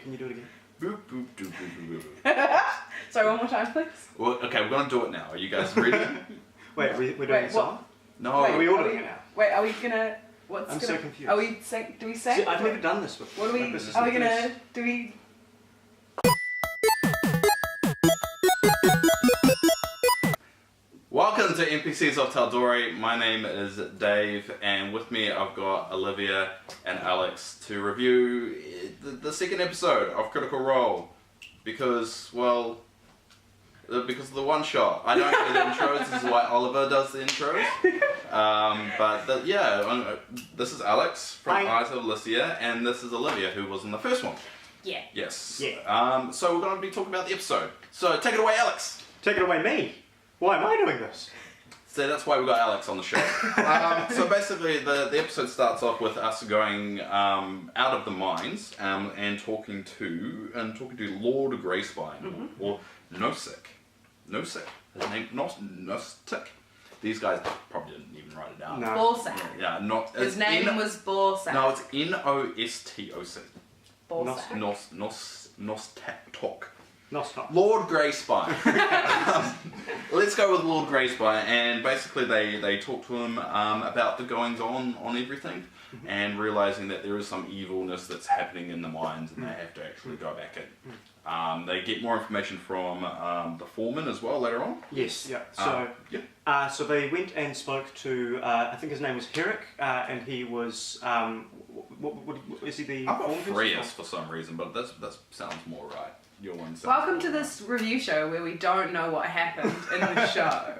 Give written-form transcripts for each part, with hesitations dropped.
Can you do it again? Boop, boop, doop, boop, boop, boop. Sorry, one more time, please. Well, okay, we're going to do it now. Are you guys ready? Wait, we're doing a song? No. Wait, Are we all doing it now? Wait, are we gonna... I'm so confused. Are we sing? Do we sing? See, I've never done this before. What do we... Like, this is Are we the gonna... first- Do we... Welcome to NPCs of Tal'Dorei. My name is Dave, and with me I've got Olivia and Alex to review the second episode of Critical Role. Because of the one shot. I don't do the intros, this is why Oliver does the intros. This is Alex from Hi. Eyes of Elisia, and this is Olivia, who was in the first one. Yeah. Yes. Yeah. So we're going to be talking about the episode. So take it away, Alex. Take it away, me. Why am I doing this? So that's why we got Alex on the show. So basically, the episode starts off with us going out of the mines and talking to Lord Greyspine or Nosek. His name Nosek. These guys probably didn't even write it down. No. Borsak. Yeah, not. His name was Borsak. No, it's Nostoc. Borsak. Nostok. No, stop. Lord Greyspine. Let's go with Lord Greyspine, and basically they talk to him about the goings on everything, and realizing that there is some evilness that's happening in the mines, and they have to actually go back in. They get more information from the foreman as well later on. Yes, yeah. So they went and spoke to, I think his name was Herrick, and he was, what is he the... I've got foreman? Freas for some reason, but that sounds more right. Your one sounds Welcome more to right. this review show where we don't know what happened in the show.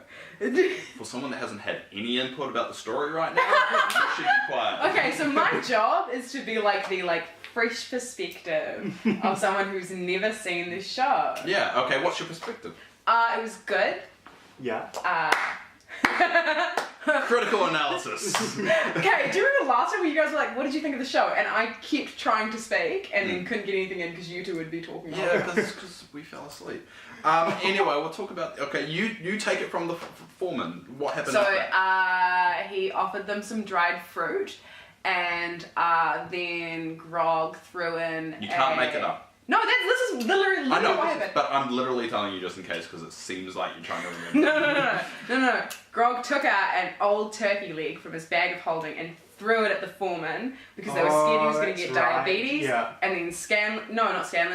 For someone that hasn't had any input about the story right now, you should be quiet. Okay, so my job is to be like the fresh perspective of someone who's never seen this show. Yeah, okay, what's your perspective? It was good. Yeah. Critical analysis. Okay, do you remember last time when you guys were like, what did you think of the show? And I kept trying to speak and then couldn't get anything in because you two would be talking over. Yeah, because we fell asleep. Anyway, we'll talk about... Okay, you take it from the foreman. What happened So, after? he offered them some dried fruit and then Grog threw in You can't make it up. No, this is literally I know, what happened. but I'm literally telling you just in case because it seems like you're trying to remember. No. Grog took out an old turkey leg from his bag of holding and threw it at the foreman because they were scared he was going to get diabetes. Yeah. And then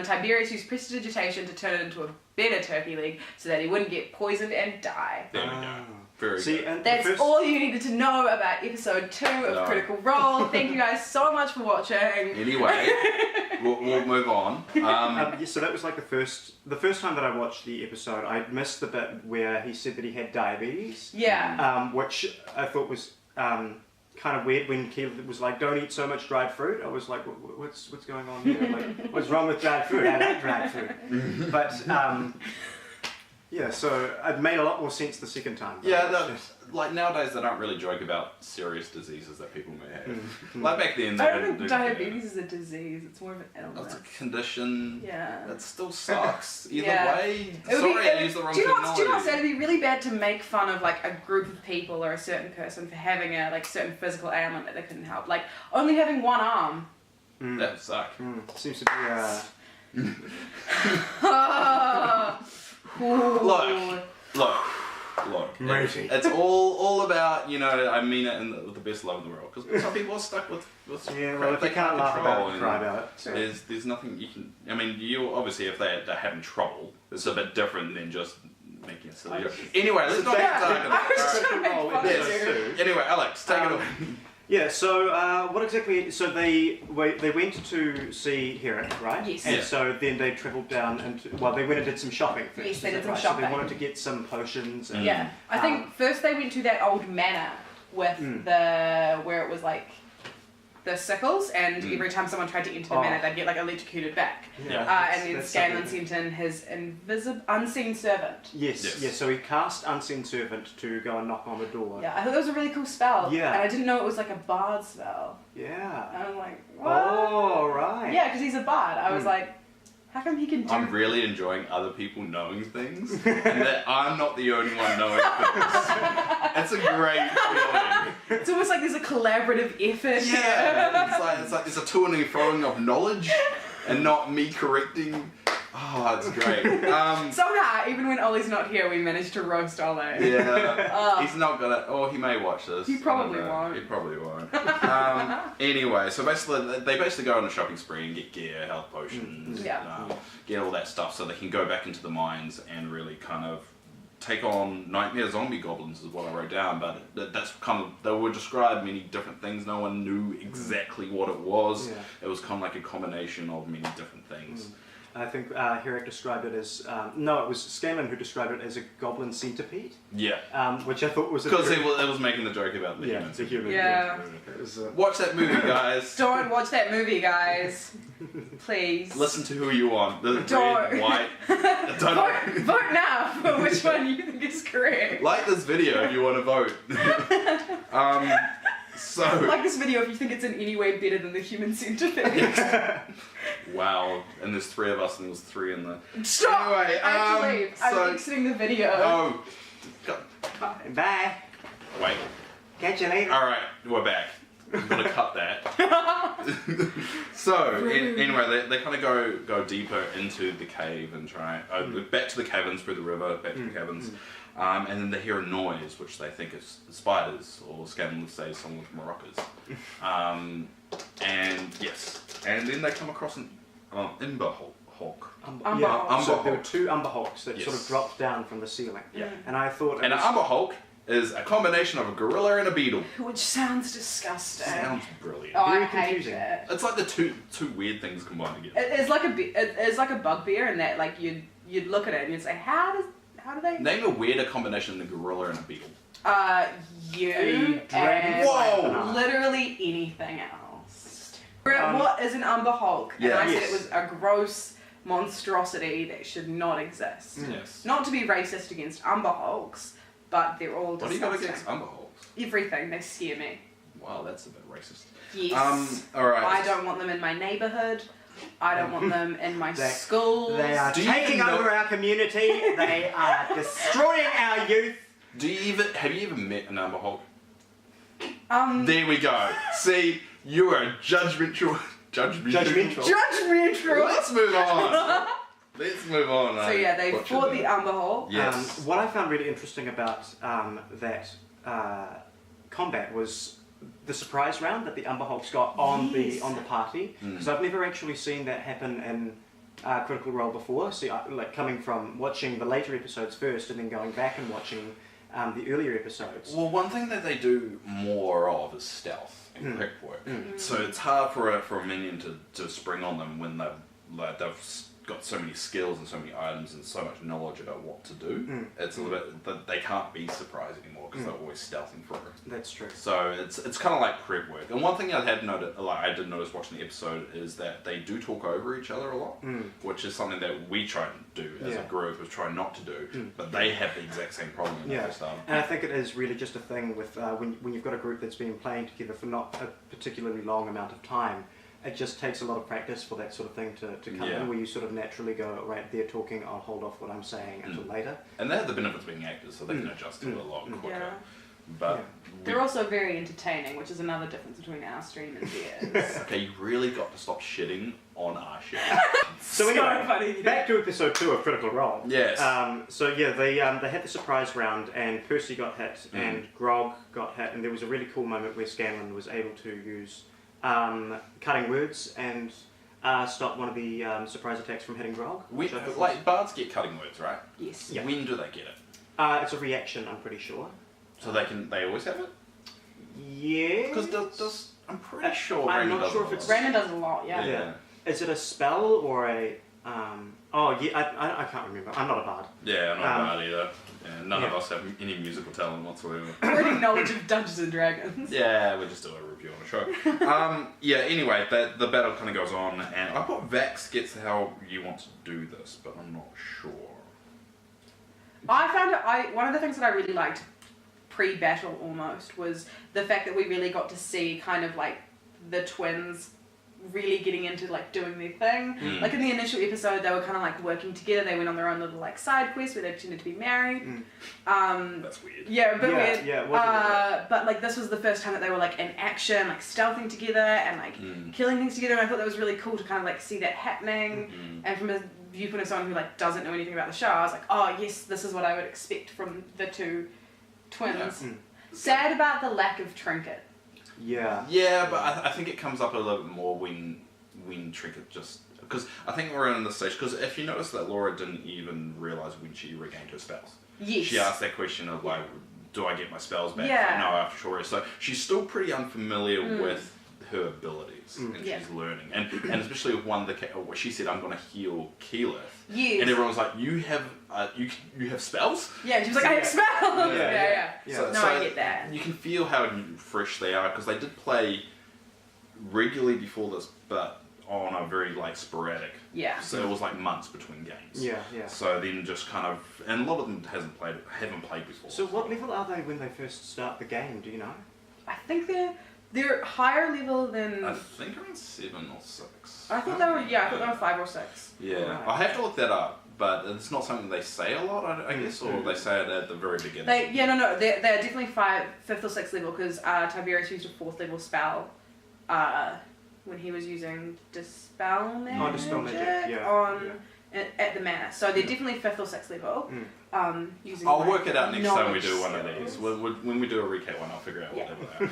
Tiberius used prestidigitation to turn it into a better turkey leg so that he wouldn't get poisoned and die. There we go. Very See, good. and That's all you needed to know about episode 2 of Critical Role. Thank you guys so much for watching. Anyway, we'll move on. So that was like the first time that I watched the episode. I missed the bit where he said that he had diabetes. Yeah. Which I thought was kind of weird when Kev was like, "Don't eat so much dried fruit." I was like, "What's going on here? Like, what's wrong with dried fruit? I like dried fruit." But yeah, so it made a lot more sense the second time. Yeah, like nowadays they don't really joke about serious diseases that people may have. Like back then, I don't think diabetes is a disease. It's more of an illness. It's a condition. Yeah. That still sucks. Either Yeah. way. I used the wrong do you know terminology. what? It'd be really bad to make fun of like a group of people or a certain person for having a certain physical ailment that they couldn't help. Like only having one arm. That would suck. Seems to be Look. Mercy. It's all about, I mean it with the best love in the world. Because some people are stuck with yeah. Well, if they can't laugh about it, cry about it. So. There's nothing you can. I mean, you obviously if they're having trouble, it's a bit different than just making a silly joke. Anyway, let's not get started. I was trying to make fun of you. Anyway, Alex, take it away. Yeah, so what exactly? So they went to see Herrick, right? Yes. And Yeah. so then they travelled down and they went and did some shopping first. Yes, they is did that some right? shopping. So they wanted to get some potions. And, Yeah, I think first they went to that old manor with where it was like the sickles, and every time someone tried to enter the manor, they'd get electrocuted back. Yeah. And then Scanlan sent in his unseen servant. Yes. So he cast Unseen Servant to go and knock on the door. Yeah, I thought that was a really cool spell. Yeah. And I didn't know it was like a bard spell. Yeah. And I'm like, what? Oh, right. Yeah, because he's a bard. I was like, how come he can do... I'm really enjoying other people knowing things, and that I'm not the only one knowing things. It's a great feeling. It's almost like there's a collaborative effort. Yeah, it's like there's a to and froing of knowledge. and not me correcting. Oh, it's great. Somehow, even when Ollie's not here, we managed to roast Ollie. Yeah, he's not gonna. Or he may watch this. He probably won't. He probably won't. Anyway, so basically, they go on a shopping spree and get gear, health potions, get all that stuff, so they can go back into the mines and really kind of take on nightmare zombie goblins, is what I wrote down. But that's kind of, they were described many different things. No one knew exactly what it was. Yeah. It was kind of like a combination of many different things. I think Herrick described it as, no, it was Scanlan who described it as a goblin centipede. Yeah. Which I thought was a because it was making the joke about the humans. The human. Yeah. It was, watch that movie, guys. Don't watch that movie, guys. Please. Listen to who you want. The Don't. red, white. Don't vote now for which one you think is correct. like this video if you want to vote. So. Like this video if you think it's in any way better than the human centipede. Wow. And there's 3 of us and there's 3 in the. Stop! Anyway, I have to leave. I'm exiting the video. Oh. Bye. Wait. Catch you later. Alright, we're back. I'm gonna cut that. So, anyway, they kind of go deeper into the cave and try back to the caverns, through the river, back to the caverns, and then they hear a noise which they think is spiders, or Scanlan would say someone with maracas. And yes, and then they come across an Umber Hulk. So there were 2 Umber Hulks that sort of dropped down from the ceiling. Yeah. And I thought. And an Umber Hulk is a combination of a gorilla and a beetle. Which sounds disgusting. Sounds brilliant. Oh, Very I hate confusing. it. It's like the two weird things combined together. It's like a bugbear in that like you'd look at it and you'd say how do they Name a weirder combination than a gorilla and a beetle. You A dragon. and Whoa! literally anything else. What is an Umber Hulk? And I said it was a gross monstrosity that should not exist. Yes. Not to be racist against Umber Hulks, but they're all What do disgusting. you got against Umber Hulks? Everything. They scare me. Wow, that's a bit racist. Yes. Alright. I don't want them in my neighbourhood. I don't want them in my schools. They are Do you taking even know- over our community. They are destroying our youth. Have you even met an Umber Hulk? There we go. See, you are judgmental. Judgmental. Let's move on. Let's move on. So yeah, they fought the Umber Hulk. Yes. What I found really interesting about that combat was the surprise round that the Umber Hulks got on the party, because I've never actually seen that happen in Critical Role before. See, like coming from watching the later episodes first and then going back and watching the earlier episodes. Well, one thing that they do more of is stealth and quick work. So it's hard for a minion to spring on them when they've got so many skills and so many items and so much knowledge about what to do. It's a little bit, they can't be surprised anymore because they're always stealthing through. That's true. So it's kind of like prep work. And one thing I did notice watching the episode is that they do talk over each other a lot, which is something that we try and do as a group, is try not to do. But they have the exact same problem in the first and I think it is really just a thing with when you've got a group that's been playing together for not a particularly long amount of time. It just takes a lot of practice for that sort of thing to come in, where you sort of naturally go, right, they're talking, I'll hold off what I'm saying until later. And they have the benefits of being actors, so they can adjust to it a lot quicker. Yeah. But they're also very entertaining, which is another difference between our stream and theirs. okay, you really got to stop shitting on our shit. So anyway, funny. back to episode 2 of Critical Role. Yes. So yeah, they had the surprise round, and Percy got hit, and Grog got hit, and there was a really cool moment where Scanlan was able to use cutting words and stop one of the surprise attacks from hitting Grog. Like bards get cutting words, right? Yes. Yeah. When do they get it? It's a reaction, I'm pretty sure. So they always have it? Yeah. Because I'm pretty sure I'm Raymond not does sure it if a it's- lot. Raymond does a lot, yeah. Yeah. Is it a spell or a? I can't remember. I'm not a bard. Yeah, I'm not bad either. Yeah, none of us have any musical talent whatsoever. Or any knowledge of Dungeons and Dragons. Yeah, we'll just do a review on the show. Yeah, anyway, the battle kind of goes on, and I thought Vax gets how you want to do this, but I'm not sure. I found one of the things that I really liked pre-battle almost was the fact that we really got to see kind of like the twins really getting into like doing their thing. Like in the initial episode, they were kind of like working together. They went on their own little like side quest where they pretended to be married. That's weird. Yeah, a bit weird. Yeah, it was a bit weird. But like this was the first time that they were like in action, like stealthing together and like killing things together. And I thought that was really cool to kind of like see that happening. And from a viewpoint of someone who like doesn't know anything about the show, I was like, oh yes, this is what I would expect from the two twins. Sad about the lack of Trinket. Yeah. Yeah, but I think it comes up a little bit more when Trinket just... Because I think we're in the stage... Because if you notice that Laura didn't even realise when she regained her spells. Yes. She asked that question of like, do I get my spells back? Yeah. Like, no, I'm sure. So she's still pretty unfamiliar with her abilities and she's learning. And especially with one that she said, I'm going to heal Keyleth. Yes. And everyone was like, you have spells? Yeah, she was like, I have spells! Yeah. So, No, I get that. You can feel how fresh they are because they did play regularly before this, but on a very like sporadic. Yeah. So it was like months between games. Yeah. So then just kind of, and a lot of them haven't played before. So what level are they when they first start the game? Do you know? I think they're higher level than... I think around 7 or 6. I thought they were 5 or 6 Yeah, Right. I have to look that up, but it's not something they say a lot, I guess, or they say it at the very beginning. They're definitely 5th or 6th level because Tiberius used a 4th level spell when he was using Dispel Magic, Dispel Magic, yeah. At the manor. So they're definitely 5th or 6th level. Using I'll work it out next time we knowledge do one of skills. these. When we do a recap one, I'll figure out what they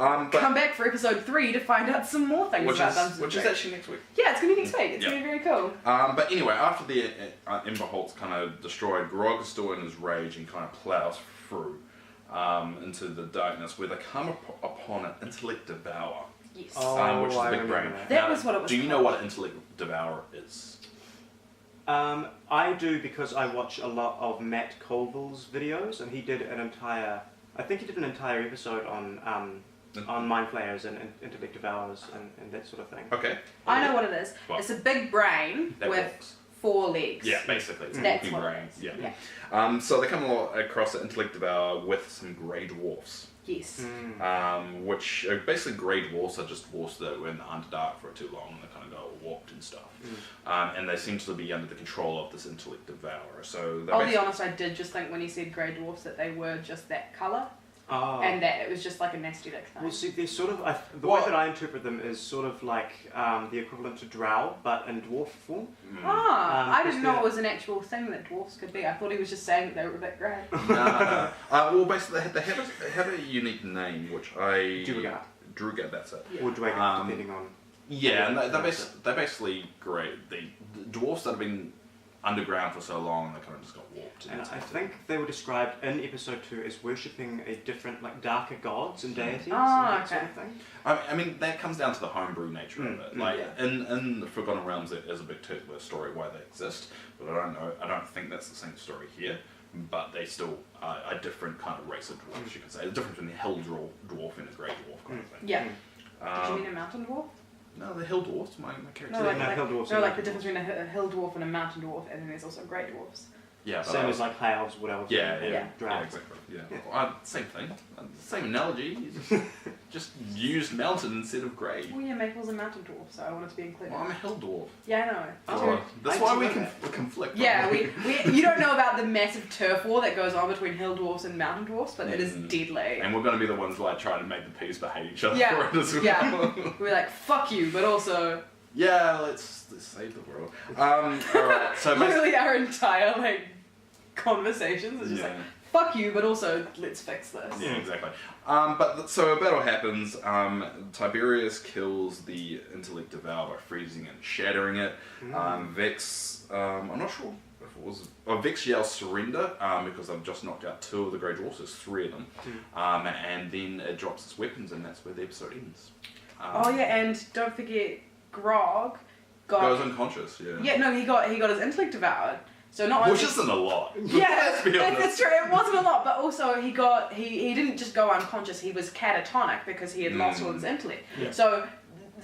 are. But Come back for episode 3 to find out some more things about Dungeons which is actually next week. Yeah, it's going to be next week. It's going to be very cool. But anyway, after the Ember Holt's kind of destroyed, Grog is still in his rage and kind of plows through into the darkness where they come upon an Intellect Devourer. Yes. Which is a big brain. That was what it was Do you know called. what an Intellect Devourer is? I do because I watch a lot of Matt Colville's videos, and he did an entire episode on Mind Flayers and Intellect Devourers and that sort of thing. Okay. I know what it is. What? It's a big brain That with walks. 4 legs. Yeah, basically. It's a That's walking what brain. it is. Yeah. So they come across an Intellect Devourer with some Grey Dwarfs. Yes. Which are basically Grey Dwarfs are just dwarfs that were in the Underdark for too long and they kind of go warped and stuff. And they seem to be under the control of this Intellect Devourer. So I'll be honest, I did just think when he said grey dwarfs that they were just that colour. And that it was just like an aesthetic thing. Well, see, they're sort of the way that I interpret them is sort of like the equivalent to drow, but in dwarf form. I didn't know they're- it was an actual thing that dwarfs could be. I thought he was just saying that they were a bit grey. No. Well, basically, they have a unique name, which I... Drugat, that's it. Or Dragon, depending on... Yeah, and they're basically great. The dwarfs that have been underground for so long, they kind of just got warped. And I think they were described in episode 2 as worshipping a different, like, darker gods and deities and that sort of thing. I mean, that comes down to the homebrew nature of it. Like, in the Forgotten Realms, there is a big particular story why they exist, but I don't think that's the same story here. But they still are a different kind of race of dwarfs, you could say. The difference between a hill dwarf and a grey dwarf kind of thing. Yeah. Did you mean a mountain dwarf? No, the hill dwarfs, my character. No, hill dwarfs. like the difference between a hill dwarf and a mountain dwarf, and then there's also grey dwarfs. Yeah, same as like high elves, wood elves. Yeah, drow. exactly. Yeah. Well, same thing. Same analogy. You just used mountain instead of grey. Well, yeah, Maple's a mountain dwarf, so I wanted to be included. Well, I'm a hill dwarf. Yeah, I know. That's why we conflict. Yeah, you don't know about the massive turf war that goes on between hill dwarfs and mountain dwarfs, but it is deadly. And we're going to be the ones like trying to make the peas behave each other Yeah, for it as well. yeah. We're like, fuck you, but also... Yeah, let's save the world. Alright, so literally our entire, like, conversations is just like, fuck you, but also, let's fix this. Yeah, exactly. So a battle happens. Tiberius kills the Intellect Devourer by freezing and shattering it. Vex, I'm not sure if it was... Vex yells surrender because they've just knocked out 2 of the Grey Dwarfs. There's 3 of them. And then it drops its weapons and that's where the episode ends. And don't forget, Grog goes unconscious, Yeah, no, he got his intellect devoured. So not only... Which isn't a lot. Yeah, Let's be honest. it's true. It wasn't a lot, but also he didn't just go unconscious. He was catatonic because he had lost all his intellect. Yeah. So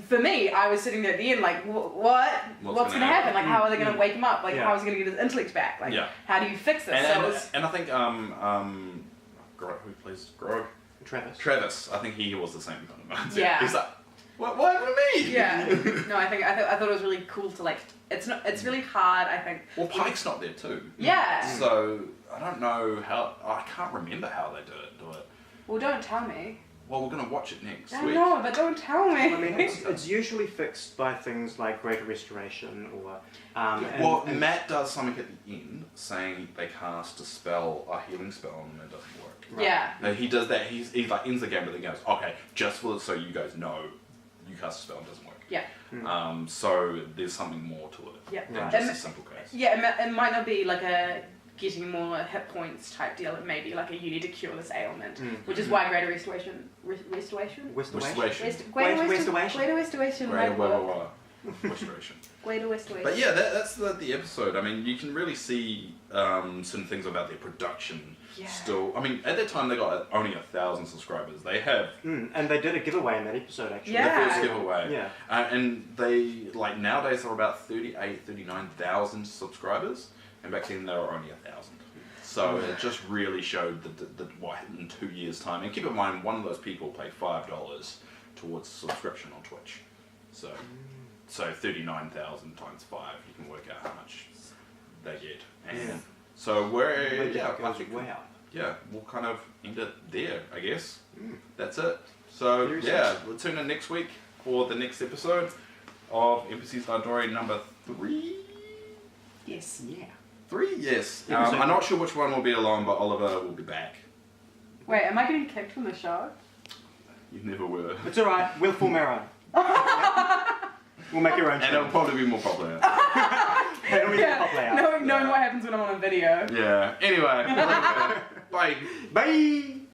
for me, I was sitting there at the end like, what? What's going to happen? Like, how are they going to wake him up? Like, how is he going to get his intellect back? Like, how do you fix this? And I think who plays Grog? Travis. Travis. I think he was the same kind of mindset. Yeah. He's like, What happened to me? Yeah. No, I thought it was really cool to like. It's really hard. I think. Well, Pike's not there too. Yeah. So I don't know how. I can't remember how they do it. Well, don't tell me. Well, we're gonna watch it next I week. know, but don't tell me. I mean, it's usually fixed by things like Greater Restoration or. And Matt does something at the end saying they cast a healing spell, and it doesn't work. Right. Yeah. He does that. He's like ends the game, but then goes, okay, just so you guys know, you cast a spell and it doesn't work. Yeah. So there's something more to it Yeah. than Right. just a simple case. Yeah, it might not be like a getting more hit points type deal. It may be like you need to cure this ailment, which is why Greater Restoration. Restoration. Greater Restoration. Greater Restoration. But yeah, that's the episode. I mean, you can really see some things about their production. Yeah. Still, I mean, at that time they got only 1,000 subscribers. They have and they did a giveaway in that episode actually. Yeah. the first giveaway. Yeah. And they like nowadays are about 39,000 subscribers, and back then they were only 1,000. So it just really showed what in 2 years' time. And keep in mind, one of those people paid $5 towards subscription on Twitch. So 39,000 times 5, you can work out how much they get. And so I think way up. yeah, we'll kind of end it there, I guess. That's it. So yeah, we'll tune in next week for the next episode of NPCs of Tal'Dorei number 3. Yes. Yeah. 3, yes. I'm not sure which one will be alone, but Oliver will be back. Wait, am I getting kicked from the show? You never were. It's alright, we'll form our own. We'll make your own And it'll probably be more popular. It'll be more popular. Knowing what happens when I'm on a video. Yeah. Anyway, bye. Bye!